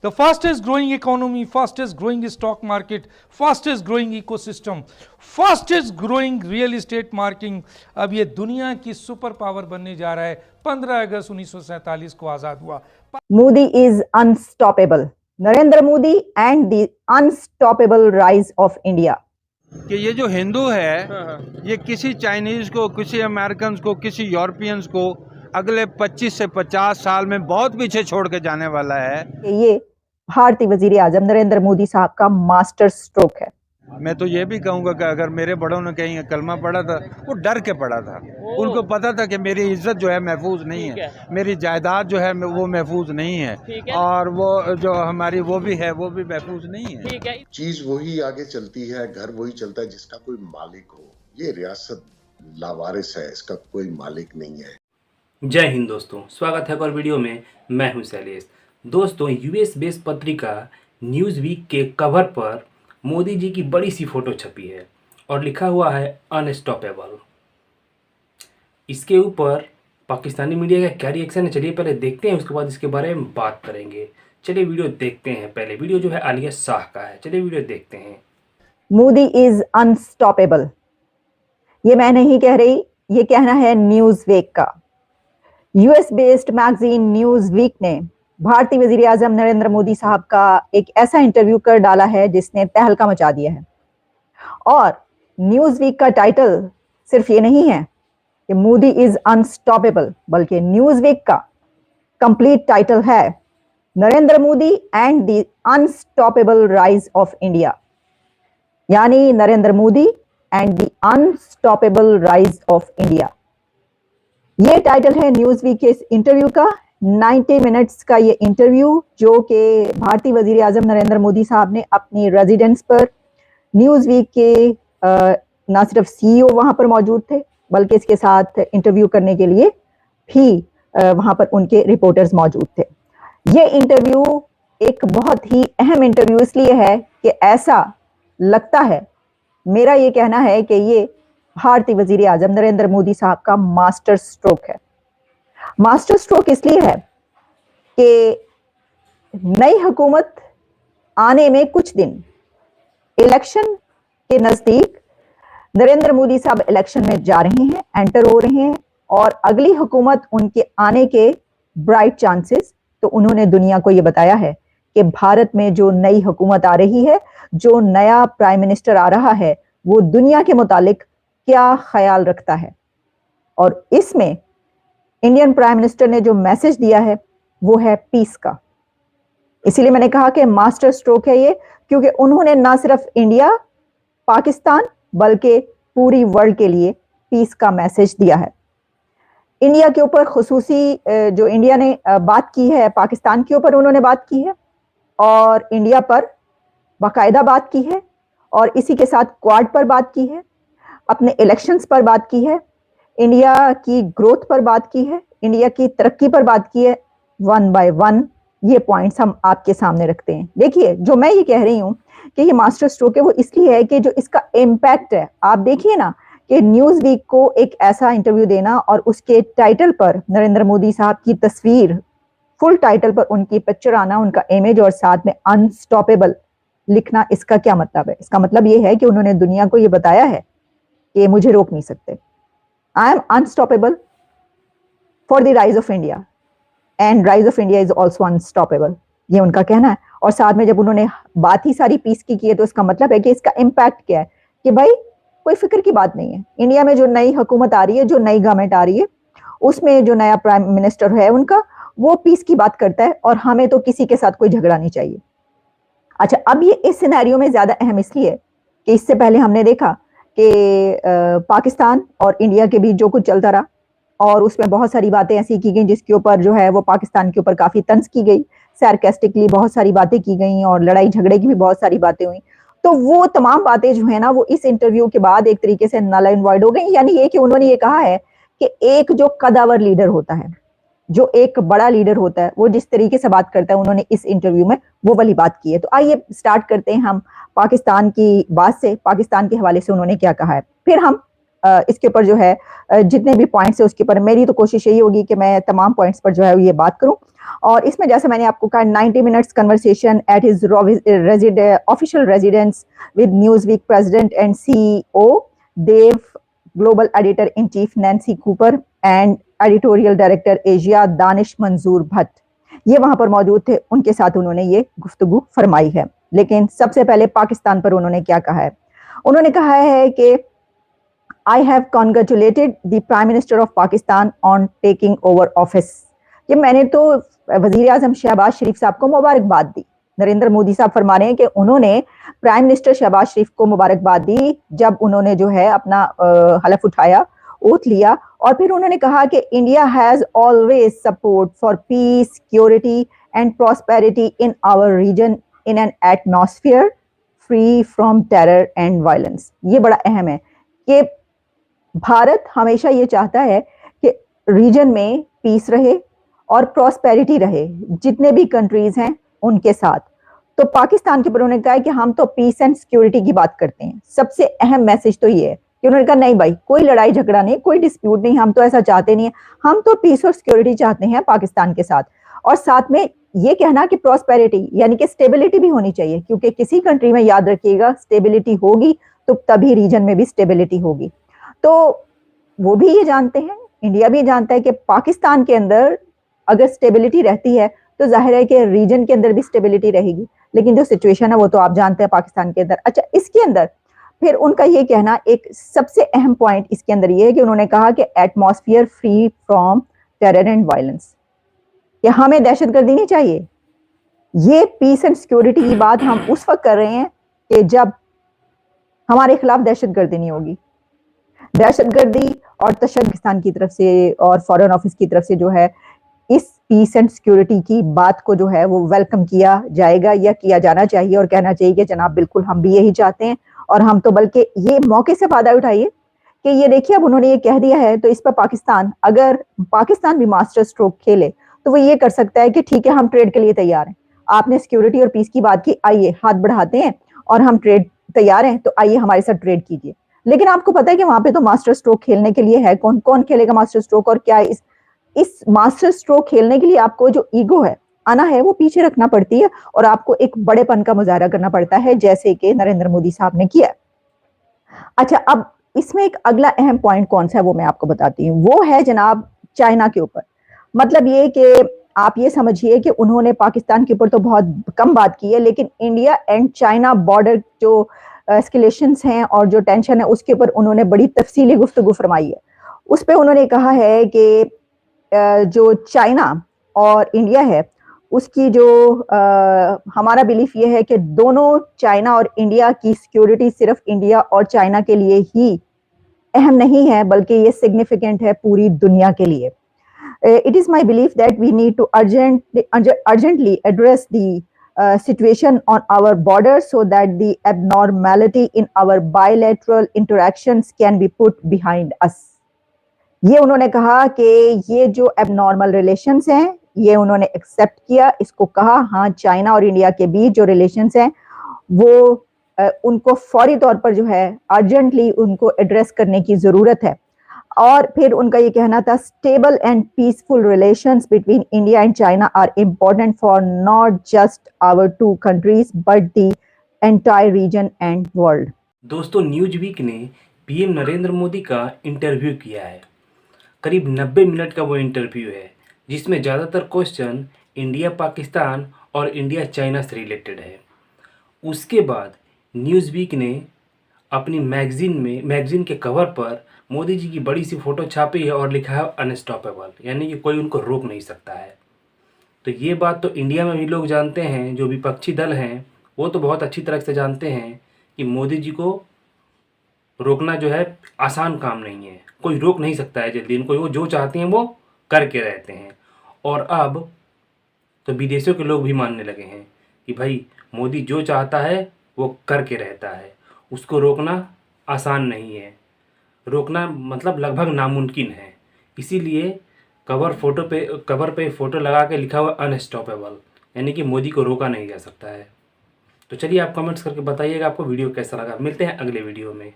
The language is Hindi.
The fastest growing economy, fastest growing stock market, fastest growing ecosystem, fastest growing real estate marketing, अब ये दुनिया की सुपर पावर बनने जा रहा है। 15 अगस्त 1947 को आजाद हुआ। Modi is unstoppable. Narendra Modi and the unstoppable rise of India. कि ये जो हिंदू है ये किसी चाइनीज को, किसी अमेरिकन को, किसी यूरोपियंस को अगले 25 से 50 साल में बहुत पीछे छोड़ के जाने वाला है। ये भारतीय वजीर आजम नरेंद्र मोदी साहब का मास्टर स्ट्रोक है। मैं तो ये भी कहूँगा कि अगर मेरे बड़ों ने कहीं कलमा पढ़ा था वो डर के पढ़ा था। उनको पता था कि मेरी इज्जत जो है महफूज नहीं है, मेरी जायदाद जो है वो महफूज नहीं है, और वो जो हमारी वो भी है वो भी महफूज नहीं है। चीज वही आगे चलती है, घर वही चलता है जिसका कोई मालिक हो। ये रियासत लावारिस है, इसका कोई मालिक नहीं है। जय हिंद दोस्तों, स्वागत है एक और वीडियो में। मैं हूं शैलेश। दोस्तों, यूएस बेस्ड पत्रिका न्यूज़ वीक के कवर पर मोदी जी की बड़ी सी फोटो छपी है और लिखा हुआ है अनस्टॉपेबल। इसके ऊपर पाकिस्तानी मीडिया का क्या रिएक्शन है, चलिए पहले देखते हैं, उसके बाद इसके बारे में बात करेंगे। चलिए वीडियो देखते हैं। पहले वीडियो जो है आलिया शाह का है, चलिए वीडियो देखते हैं। Modi is unstoppable. ये मैं नहीं कह रही, ये कहना है न्यूज़ वीक का। US based magazine Newsweek ने भारतीय वजीर आजम नरेंद्र मोदी साहब का एक ऐसा इंटरव्यू कर डाला है जिसने तहलका मचा दिया है। और न्यूज़ वीक का टाइटल सिर्फ ये नहीं है कि मोदी इज अनस्टॉपेबल, बल्कि न्यूज़ वीक का कंप्लीट टाइटल है Narendra Modi and the unstoppable rise of India, यानी Narendra Modi and the unstoppable rise of India. ये टाइटल है न्यूज़ वीक के इस इंटरव्यू का। 90 मिनट्स का ये इंटरव्यू जो कि भारतीय वजीर आजम नरेंद्र मोदी साहब ने अपनी रेजिडेंस पर, न्यूज़ वीक के ना सिर्फ सीईओ वहां पर मौजूद थे बल्कि इसके साथ इंटरव्यू करने के लिए भी वहां पर उनके रिपोर्टर्स मौजूद थे। ये इंटरव्यू एक बहुत ही अहम इंटरव्यू इसलिए है कि ऐसा लगता है, मेरा ये कहना है कि ये भारतीय वजीर आजम नरेंद्र मोदी साहब का मास्टर स्ट्रोक है। मास्टर स्ट्रोक इसलिए है कि नई हुकूमत आने में कुछ दिन, इलेक्शन के नजदीक नरेंद्र मोदी साहब इलेक्शन में जा रहे हैं, एंटर हो रहे हैं, और अगली हुकूमत उनके आने के ब्राइट चांसेस। तो उन्होंने दुनिया को यह बताया है कि भारत में जो नई हुकूमत आ रही है, जो नया प्राइम मिनिस्टर आ रहा है, वो दुनिया के मुतालिक क्या ख्याल रखता है। और इसमें इंडियन प्राइम मिनिस्टर ने जो मैसेज दिया है वो है पीस का। इसीलिए मैंने कहा कि मास्टर स्ट्रोक है ये, क्योंकि उन्होंने ना सिर्फ इंडिया, पाकिस्तान, बल्कि पूरी वर्ल्ड के लिए पीस का मैसेज दिया है। इंडिया के ऊपर खुसूसी जो इंडिया ने बात की है, पाकिस्तान के ऊपर उन्होंने बात की है, और इंडिया पर बाकायदा बात की है, और इसी के साथ क्वाड पर बात की है, अपने इलेक्शंस पर बात की है, इंडिया की ग्रोथ पर बात की है, इंडिया की तरक्की पर बात की है। वन बाय वन ये पॉइंट्स हम आपके सामने रखते हैं। देखिए, जो मैं ये कह रही हूँ कि ये मास्टर स्ट्रोक है, वो इसलिए है कि जो इसका इम्पैक्ट है, आप देखिए ना कि न्यूज़ वीक को एक ऐसा इंटरव्यू देना और उसके टाइटल पर नरेंद्र मोदी साहब की तस्वीर, फुल टाइटल पर उनकी पिक्चर आना, उनका इमेज, और साथ में अनस्टॉपेबल लिखना, इसका क्या मतलब है? इसका मतलब ये है कि उन्होंने दुनिया को ये बताया है कि मुझे रोक नहीं सकते। I am unstoppable for the rise of India and rise of India is also unstoppable, ये उनका कहना है। और साथ में जब उन्होंने बात ही सारी पीस की है, तो इसका मतलब है कि इसका इम्पैक्ट क्या है कि भाई कोई फिक्र की बात नहीं है। इंडिया में जो नई हुकूमत आ रही है, जो नई गवर्नमेंट आ रही है, उसमें जो नया प्राइम मिनिस्टर है उनका, वो पीस की बात करता है, और हमें तो किसी के साथ कोई झगड़ा नहीं चाहिए। अच्छा, अब ये इस सिनेरियो में ज्यादा अहम इसलिए कि इससे पहले हमने देखा कि पाकिस्तान और इंडिया के बीच जो कुछ चलता रहा, और उसमें बहुत सारी बातें ऐसी की गई जिसके ऊपर जो है वो पाकिस्तान के ऊपर काफी तंज की गई, सार्कास्टिकली बहुत सारी बातें की गई, और लड़ाई झगड़े की भी बहुत सारी बातें हुई। तो वो तमाम बातें जो है ना, वो इस इंटरव्यू के बाद एक तरीके से नल एंड वॉइड हो गई। यानी ये कि उन्होंने ये कहा है कि एक जो कदावर लीडर होता है, जो एक बड़ा लीडर होता है, वो जिस तरीके से बात करता है, उन्होंने इस इंटरव्यू में वो वाली बात की है। तो आइए स्टार्ट करते हैं हम पाकिस्तान की बात से, पाकिस्तान के हवाले से उन्होंने क्या कहा है, फिर हम इसके ऊपर जो है जितने भी पॉइंट्स है उसके ऊपर, मेरी तो कोशिश यही होगी कि मैं तमाम पॉइंट्स पर जो है ये बात करूं। और इसमें जैसे मैंने आपको कहा 90 minutes conversation at his official residence with Newsweek president and CEO Dev, global editor in chief Nancy Cooper and editorial director Asia Danish Manzoor Bhatt, ये वहां पर मौजूद थे। उनके साथ उन्होंने ये गुफ्तगू फरमाई है। लेकिन सबसे पहले पाकिस्तान पर उन्होंने क्या कहा है? उन्होंने कहा है कि I have congratulated the prime minister of Pakistan on taking over office. कि मैंने तो वजीर आजम शहबाज शरीफ साहब को मुबारकबाद दी। नरेंद्र मोदी साहब फरमा रहे हैं कि उन्होंने प्राइम मिनिस्टर शहबाज शरीफ को मुबारकबाद दी जब उन्होंने जो है अपना हलफ उठाया, ओथ लिया, और फिर उन्होंने कहा कि India has always support for peace, security and prosperity in our region in an atmosphere free from terror and violence. ये बड़ा अहम है कि भारत हमेशा ये चाहता है कि रीजन में पीस रहे और प्रॉस्पेरिटी रहे, जितने भी कंट्रीज हैं उनके साथ। तो पाकिस्तान के ऊपर उन्होंने कहा है कि हम तो पीस एंड सिक्योरिटी की बात करते हैं। सबसे अहम मैसेज तो ये है कि उन्होंने कहा नहीं भाई, कोई लड़ाई झगड़ा नहीं, कोई डिस्प्यूट नहीं, हम तो ऐसा चाहते नहीं है, हम तो पीस और सिक्योरिटी चाहते हैं पाकिस्तान के साथ। और साथ में ये कहना कि प्रॉस्पेरिटी यानी कि स्टेबिलिटी भी होनी चाहिए, क्योंकि किसी कंट्री में याद रखिएगा स्टेबिलिटी होगी तो तभी रीजन में भी स्टेबिलिटी होगी। तो वो भी ये जानते हैं, इंडिया भी जानता है कि पाकिस्तान के अंदर अगर स्टेबिलिटी रहती है तो जाहिर है कि रीजन के अंदर भी स्टेबिलिटी रहेगी। लेकिन जो सिचुएशन है वो तो आप जानते हैं पाकिस्तान के अंदर। अच्छा, इसके अंदर फिर उनका ये कहना, एक सबसे अहम पॉइंट इसके अंदर ये है कि उन्होंने कहा कि atmosphere free from terror and violence, कि हमें दहशतगर्दी नहीं चाहिए। ये पीस एंड सिक्योरिटी की बात हम उस वक्त कर रहे हैं कि जब हमारे खिलाफ दहशतगर्दी नहीं होगी। दहशतगर्दी और तशद्दुद की तरफ से और फॉरेन ऑफिस की तरफ से जो है इस पीस एंड सिक्योरिटी की बात को जो है वो वेलकम किया जाएगा या किया जाना चाहिए, और कहना चाहिए कि जनाब बिल्कुल हम भी यही चाहते हैं। और हम तो बल्कि ये मौके से फायदा उठाइए कि ये देखिए अब उन्होंने ये कह दिया है तो इस पर पाकिस्तान, अगर पाकिस्तान भी मास्टर स्ट्रोक खेले तो वो ये कर सकता है कि ठीक है हम ट्रेड के लिए तैयार हैं। आपने सिक्योरिटी और पीस की बात की, आइए हाथ बढ़ाते हैं और हम ट्रेड तैयार हैं, तो आइए हमारे साथ ट्रेड कीजिए। लेकिन आपको पता है कि वहां पे तो मास्टर स्ट्रोक खेलने के लिए है कौन? कौन खेलेगा मास्टर स्ट्रोक? और क्या इस मास्टर स्ट्रोक खेलने के लिए आपको जो ईगो है, आना है, वो पीछे रखना पड़ती है और आपको एक बड़ेपन का मुजाहरा करना पड़ता है, जैसे कि नरेंद्र मोदी साहब ने किया। अच्छा, अब इसमें एक अगला अहम पॉइंट कौन सा है वो मैं आपको बताती हूँ। वो है जनाब चाइना के ऊपर। मतलब ये कि आप ये समझिए कि उन्होंने पाकिस्तान के ऊपर तो बहुत कम बात की है, लेकिन इंडिया एंड चाइना बॉर्डर जो एस्केलेशंस हैं और जो टेंशन है उसके ऊपर उन्होंने बड़ी तफसीली गुफ्तगू फरमाई है। उस पर उन्होंने कहा है कि जो चाइना और इंडिया है उसकी जो हमारा बिलीफ ये है कि दोनों चाइना और इंडिया की सिक्योरिटी सिर्फ इंडिया और चाइना के लिए ही अहम नहीं है, बल्कि ये सिग्निफिकेंट है पूरी दुनिया के लिए। It is my belief that we need to urgently address the situation on our border so that the abnormality in our bilateral interactions can be put behind us. ये उन्होंने कहा कि ये जो एबनॉर्मल रिलेशंस हैं ये उन्होंने एक्सेप्ट किया, इसको कहा हाँ चाइना और इंडिया के बीच जो रिलेशंस हैं वो उनको फौरी तौर पर जो है अर्जेंटली उनको एड्रेस करने की ज़रूरत है। और फिर उनका ये कहना था stable and peaceful relations between India and China are important for not just our two countries but the entire region and world. दोस्तों, न्यूज वीक ने पीएम नरेंद्र मोदी का इंटरव्यू किया है। करीब 90 मिनट का वो इंटरव्यू है जिसमें ज़्यादातर क्वेश्चन इंडिया पाकिस्तान और इंडिया चाइना से रिलेटेड है। उसके बाद न्यूज़ वीक ने अपनी मैगज़ीन के कवर पर मोदी जी की बड़ी सी फ़ोटो छापी है और लिखा है अनस्टॉपेबल, यानी कि कोई उनको रोक नहीं सकता है। तो ये बात तो इंडिया में भी लोग जानते हैं, जो विपक्षी दल हैं वो तो बहुत अच्छी तरह से जानते हैं कि मोदी जी को रोकना जो है आसान काम नहीं है, कोई रोक नहीं सकता है जल्दी इनको, वो जो चाहते हैं वो करके रहते हैं। और अब तो विदेशों के लोग भी मानने लगे हैं कि भाई मोदी जो चाहता है वो करके रहता है, उसको रोकना आसान नहीं है, रोकना मतलब लगभग नामुमकिन है। इसीलिए कवर पे फ़ोटो लगा के लिखा हुआ अनस्टॉपेबल, यानी कि मोदी को रोका नहीं जा सकता है। तो चलिए आप कमेंट्स करके बताइएगा आपको वीडियो कैसा लगा। मिलते हैं अगले वीडियो में।